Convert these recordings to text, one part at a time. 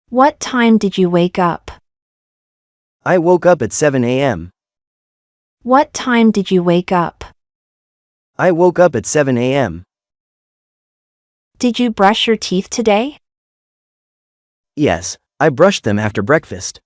What time did you wake up? I woke up at 7 a.m. What time did you wake up? I woke up at 7 a.m. Did you brush your teeth today? Yes, I brushed them after breakfast.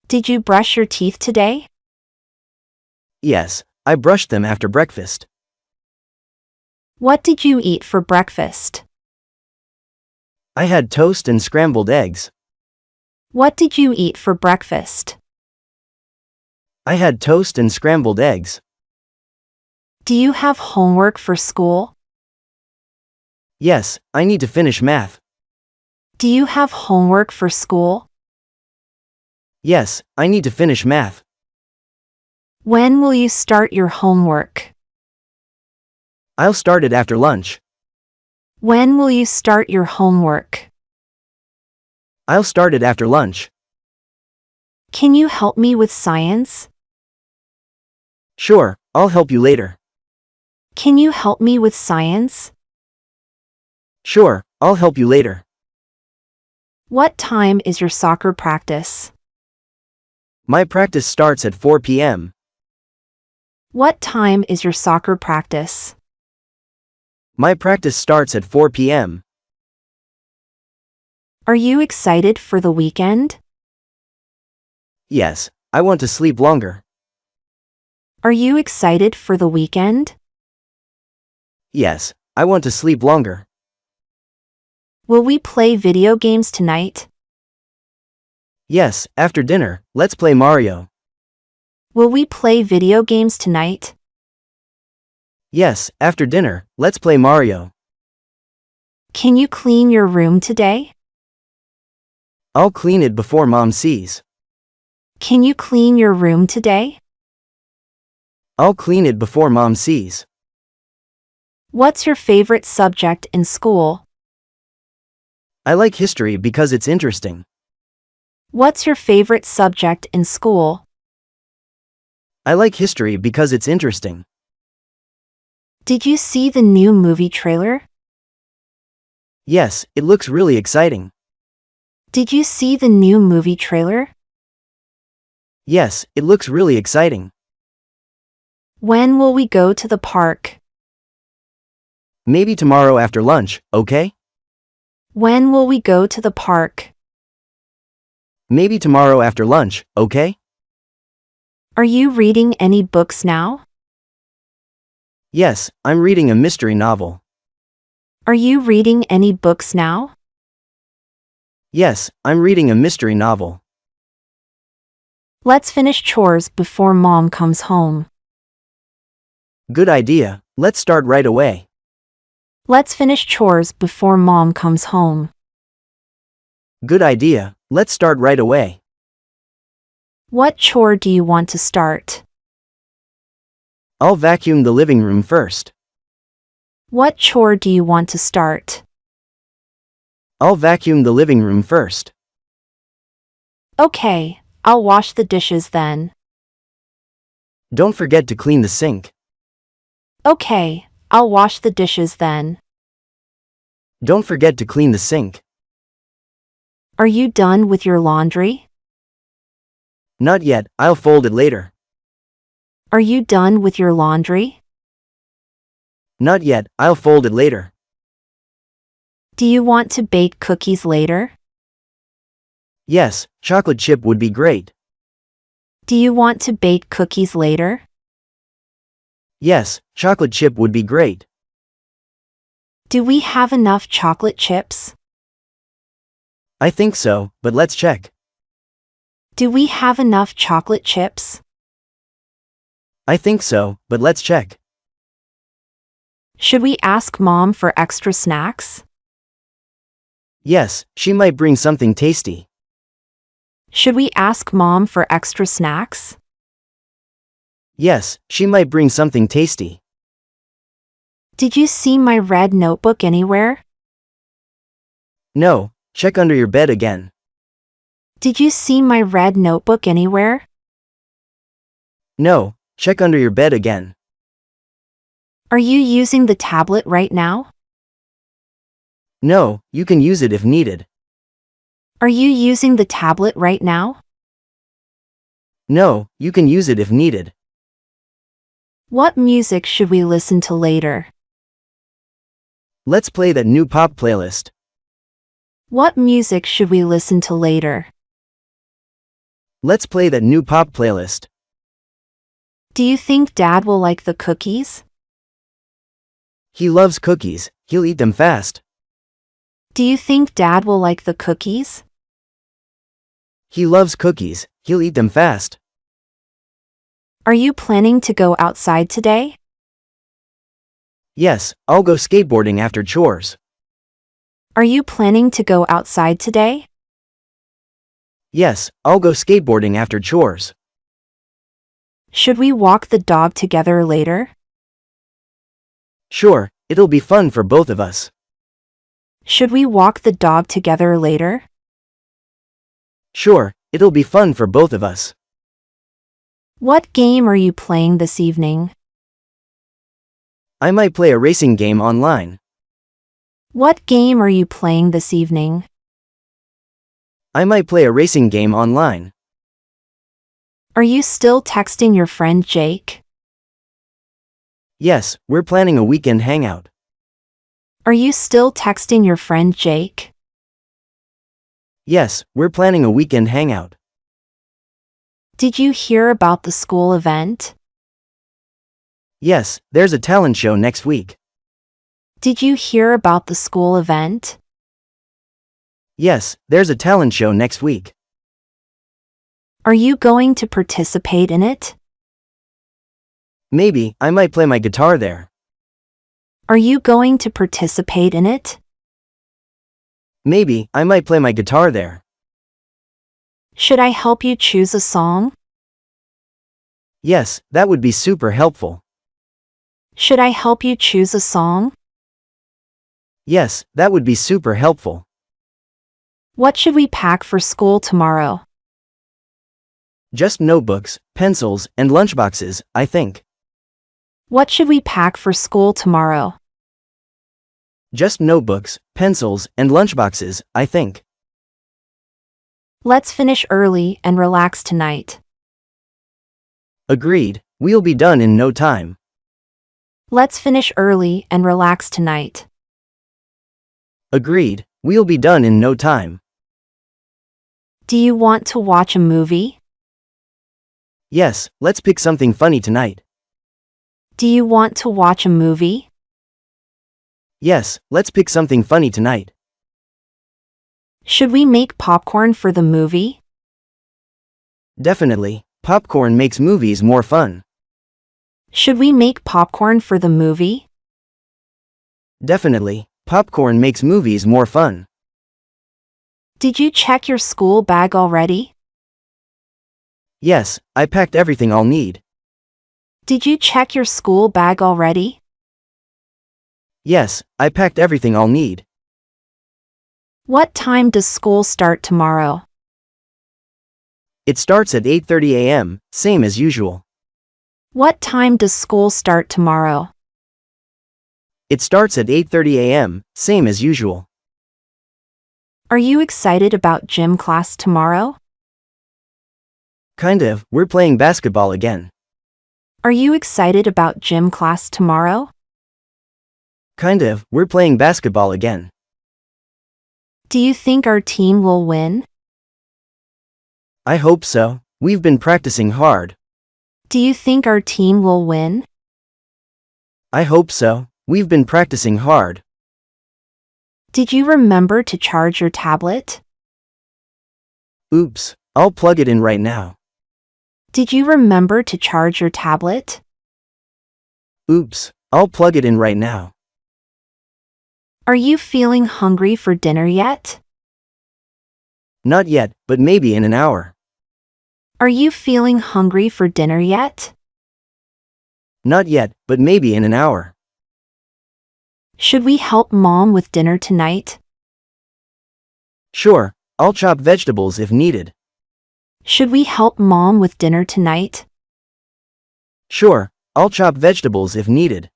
Did you brush your teeth today? Yes, I brushed them after breakfast. What did you eat for breakfast? I had toast and scrambled eggs. What did you eat for breakfast? I had toast and scrambled eggs. Do you have homework for school? Yes, I need to finish math. Do you have homework for school? Yes, I need to finish math. When will you start your homework? I'll start it after lunch. When will you start your homework? I'll start it after lunch. Can you help me with science? Sure, I'll help you later. Can you help me with science? Sure, I'll help you later. What time is your soccer practice? My practice starts at 4 p.m. What time is your soccer practice? My practice starts at 4 p.m. Are you excited for the weekend? Yes, I want to sleep longer. Are you excited for the weekend? Yes, I want to sleep longer. Will we play video games tonight? Yes, after dinner, let's play Mario. Will we play video games tonight? Yes, after dinner, let's play Mario. Can you clean your room today? I'll clean it before Mom sees. Can you clean your room today? I'll clean it before Mom sees. What's your favorite subject in school? I like history because it's interesting. What's your favorite subject in school? I like history because it's interesting. Did you see the new movie trailer? Yes, it looks really exciting. Did you see the new movie trailer? Yes, it looks really exciting. When will we go to the park? Maybe tomorrow after lunch, okay? When will we go to the park? Maybe tomorrow after lunch, okay? Are you reading any books now? Yes, I'm reading a mystery novel. Are you reading any books now? Yes, I'm reading a mystery novel. Let's finish chores before Mom comes home. Good idea, let's start right away. Let's finish chores before Mom comes home. Good idea, let's start right away. What chore do you want to start? I'll vacuum the living room first. What chore do you want to start? I'll vacuum the living room first. Okay, I'll wash the dishes then. Don't forget to clean the sink. Okay, I'll wash the dishes then. Don't forget to clean the sink. Are you done with your laundry? Not yet, I'll fold it later. Are you done with your laundry? Not yet, I'll fold it later. Do you want to bake cookies later? Yes, chocolate chip would be great. Do you want to bake cookies later? Yes, chocolate chip would be great. Do we have enough chocolate chips? I think so, but let's check. Do we have enough chocolate chips? I think so, but let's check. Should we ask Mom for extra snacks? Yes, she might bring something tasty. Should we ask Mom for extra snacks? Yes, she might bring something tasty. Did you see my red notebook anywhere? No, check under your bed again. Did you see my red notebook anywhere? No, check under your bed again. Are you using the tablet right now? No, you can use it if needed. Are you using the tablet right now? No, you can use it if needed. What music should we listen to later? Let's play that new pop playlist. What music should we listen to later? Let's play that new pop playlist. Do you think Dad will like the cookies? He loves cookies, he'll eat them fast. Do you think Dad will like the cookies? He loves cookies, he'll eat them fast. Are you planning to go outside today? Yes, I'll go skateboarding after chores. Are you planning to go outside today? Yes, I'll go skateboarding after chores. Should we walk the dog together later? Sure, it'll be fun for both of us. Should we walk the dog together later? Sure, it'll be fun for both of us. What game are you playing this evening? I might play a racing game online. What game are you playing this evening? I might play a racing game online. Are you still texting your friend Jake? Yes, we're planning a weekend hangout. Are you still texting your friend Jake? Yes, we're planning a weekend hangout. Did you hear about the school event? Yes, there's a talent show next week. Did you hear about the school event? Yes, there's a talent show next week. Are you going to participate in it? Maybe, I might play my guitar there. Are you going to participate in it? Maybe, I might play my guitar there. Should I help you choose a song? Yes, that would be super helpful. Should I help you choose a song? Yes, that would be super helpful. What should we pack for school tomorrow? Just notebooks, pencils, and lunchboxes, I think. What should we pack for school tomorrow? Just notebooks, pencils, and lunchboxes, I think. Let's finish early and relax tonight. Agreed, we'll be done in no time. Let's finish early and relax tonight. Agreed, we'll be done in no time. Do you want to watch a movie? Yes, let's pick something funny tonight. Do you want to watch a movie? Yes, let's pick something funny tonight. Should we make popcorn for the movie? Definitely, popcorn makes movies more fun. Should we make popcorn for the movie? Definitely, popcorn makes movies more fun. Did you check your school bag already? Yes, I packed everything I'll need. Did you check your school bag already? Yes, I packed everything I'll need. What time does school start tomorrow? It starts at 8:30 a.m., same as usual. What time does school start tomorrow? It starts at 8:30 a.m., same as usual. Are you excited about gym class tomorrow? Kind of, we're playing basketball again. Are you excited about gym class tomorrow? Kind of, we're playing basketball again. Do you think our team will win? I hope so. We've been practicing hard. Do you think our team will win? I hope so. We've been practicing hard. Did you remember to charge your tablet? Oops, I'll plug it in right now. Did you remember to charge your tablet? Oops, I'll plug it in right now. Are you feeling hungry for dinner yet? Not yet, but maybe in an hour. Are you feeling hungry for dinner yet? Not yet, but maybe in an hour. Should we help Mom with dinner tonight? Sure, I'll chop vegetables if needed. Should we help Mom with dinner tonight? Sure, I'll chop vegetables if needed.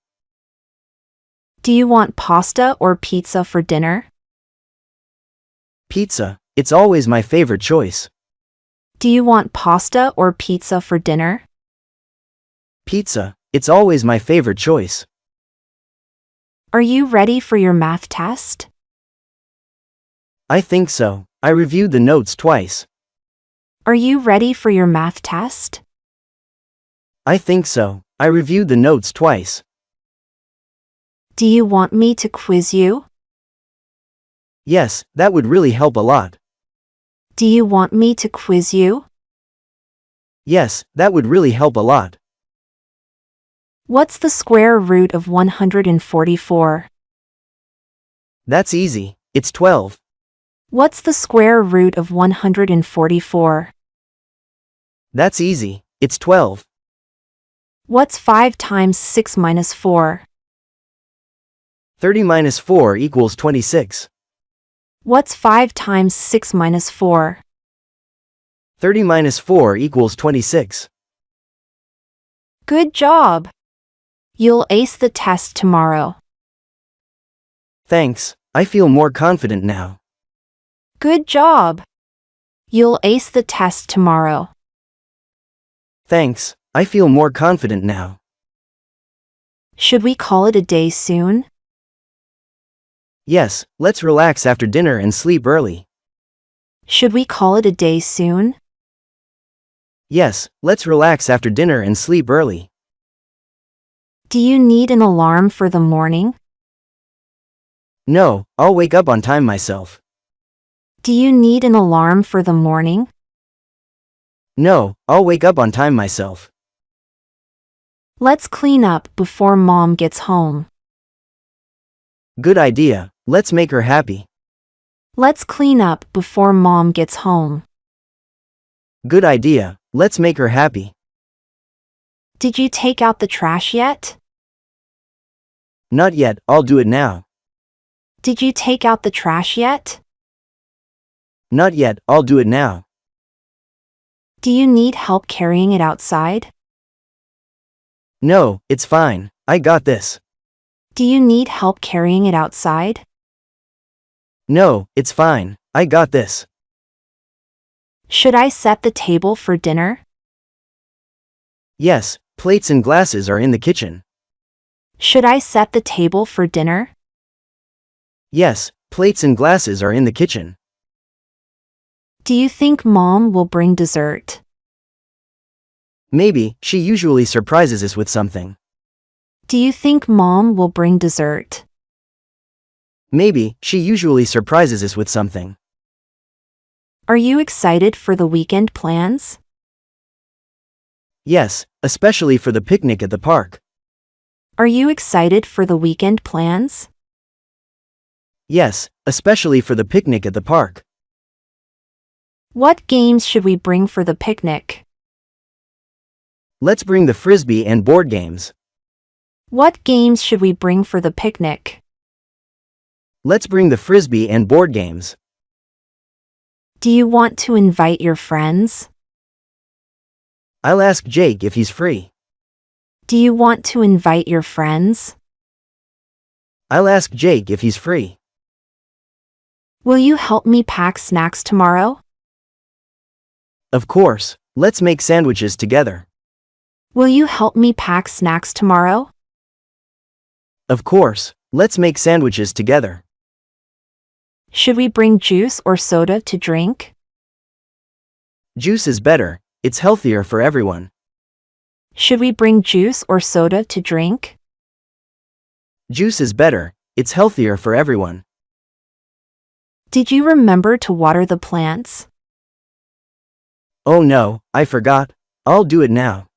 Do you want pasta or pizza for dinner? Pizza, it's always my favorite choice. Do you want pasta or pizza for dinner? Pizza, it's always my favorite choice. Are you ready for your math test? I think so. I reviewed the notes twice. Are you ready for your math test? I think so. I reviewed the notes twice. Do you want me to quiz you? Yes, that would really help a lot. Do you want me to quiz you? Yes, that would really help a lot. What's the square root of 144? That's easy. It's 12. What's the square root of 144? That's easy. It's 12. What's 5 times 6 minus 4? 30 minus 4 equals 26. What's 5 times 6 minus 4? 30 minus 4 equals 26. Good job! You'll ace the test tomorrow. Thanks. I feel more confident now. Good job! You'll ace the test tomorrow. Thanks. I feel more confident now. Should we call it a day soon? Yes, let's relax after dinner and sleep early. Should we call it a day soon? Yes, let's relax after dinner and sleep early. Do you need an alarm for the morning? No, I'll wake up on time myself. Do you need an alarm for the morning? No, I'll wake up on time myself. Let's clean up before Mom gets home. Good idea. Let's make her happy. Let's clean up before Mom gets home. Good idea. Let's make her happy. Did you take out the trash yet? Not yet, I'll do it now. Did you take out the trash yet? Not yet, I'll do it now. Do you need help carrying it outside? No, it's fine. I got this. Do you need help carrying it outside? No, it's fine. I got this. Should I set the table for dinner? Yes, plates and glasses are in the kitchen. Should I set the table for dinner? Yes, plates and glasses are in the kitchen. Do you think Mom will bring dessert? Maybe, she usually surprises us with something. Do you think Mom will bring dessert? Maybe, she usually surprises us with something. Are you excited for the weekend plans? Yes, especially for the picnic at the park. Are you excited for the weekend plans? Yes, especially for the picnic at the park. What games should we bring for the picnic? Let's bring the frisbee and board games. What games should we bring for the picnic? Let's bring the frisbee and board games. Do you want to invite your friends? I'll ask Jake if he's free. Do you want to invite your friends? I'll ask Jake if he's free. Will you help me pack snacks tomorrow? Of course, let's make sandwiches together. Will you help me pack snacks tomorrow? Of course, let's make sandwiches together. Should we bring juice or soda to drink? Juice is better, it's healthier for everyone. Should we bring juice or soda to drink? Juice is better, it's healthier for everyone. Did you remember to water the plants? Oh no, I forgot. I'll do it now.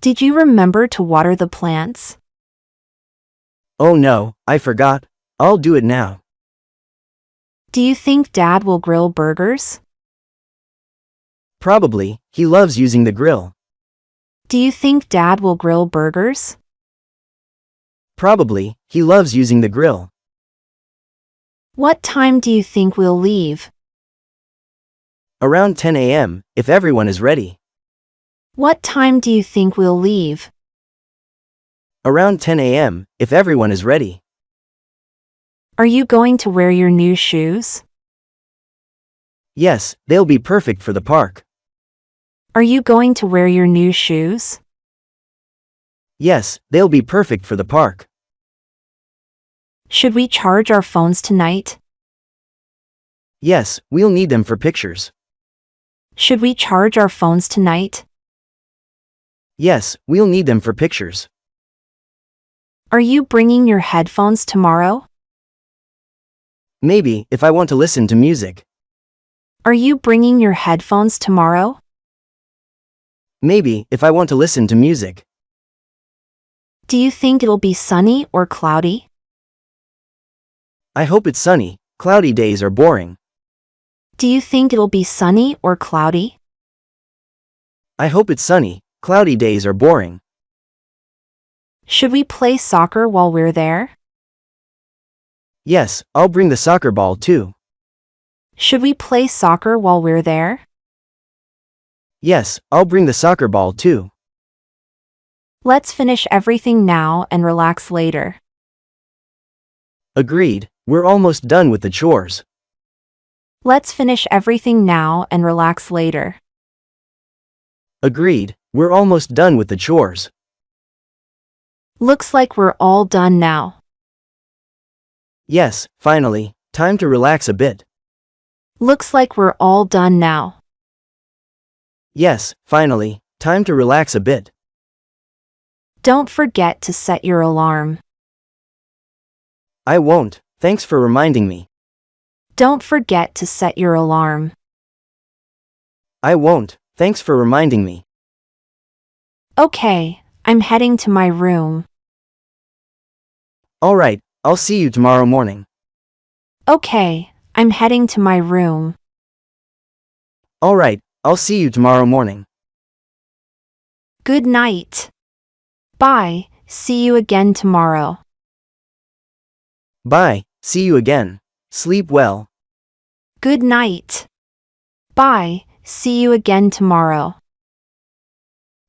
Did you remember to water the plants? Oh no, I forgot. I'll do it now. Do you think Dad will grill burgers? Probably, he loves using the grill. Do you think Dad will grill burgers? Probably, he loves using the grill. What time do you think we'll leave? Around 10 a.m., if everyone is ready. What time do you think we'll leave? Around 10 a.m., if everyone is ready. Are you going to wear your new shoes? Yes, they'll be perfect for the park. Are you going to wear your new shoes? Yes, they'll be perfect for the park. Should we charge our phones tonight? Yes, we'll need them for pictures. Should we charge our phones tonight? Yes, we'll need them for pictures. Are you bringing your headphones tomorrow? Maybe, if I want to listen to music. Are you bringing your headphones tomorrow? Maybe, if I want to listen to music. Do you think it'll be sunny or cloudy? I hope it's sunny. Cloudy days are boring. Do you think it'll be sunny or cloudy? I hope it's sunny. Cloudy days are boring. Should we play soccer while we're there? Yes, I'll bring the soccer ball too. Should we play soccer while we're there? Yes, I'll bring the soccer ball too. Let's finish everything now and relax later. Agreed, we're almost done with the chores. Let's finish everything now and relax later. Agreed, we're almost done with the chores. Looks like we're all done now. Yes, finally, time to relax a bit. Looks like we're all done now. Yes, finally, time to relax a bit. Don't forget to set your alarm. I won't, thanks for reminding me. Don't forget to set your alarm. I won't, thanks for reminding me. Okay, I'm heading to my room. Alright, I'll see you tomorrow morning. Okay, I'm heading to my room. Alright, I'll see you tomorrow morning. Good night. Bye, see you again tomorrow. Bye, see you again. Sleep well. Good night. Bye, see you again tomorrow.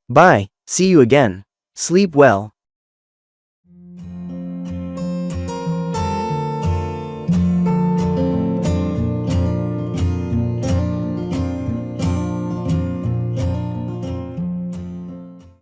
Bye, see you again. Sleep well.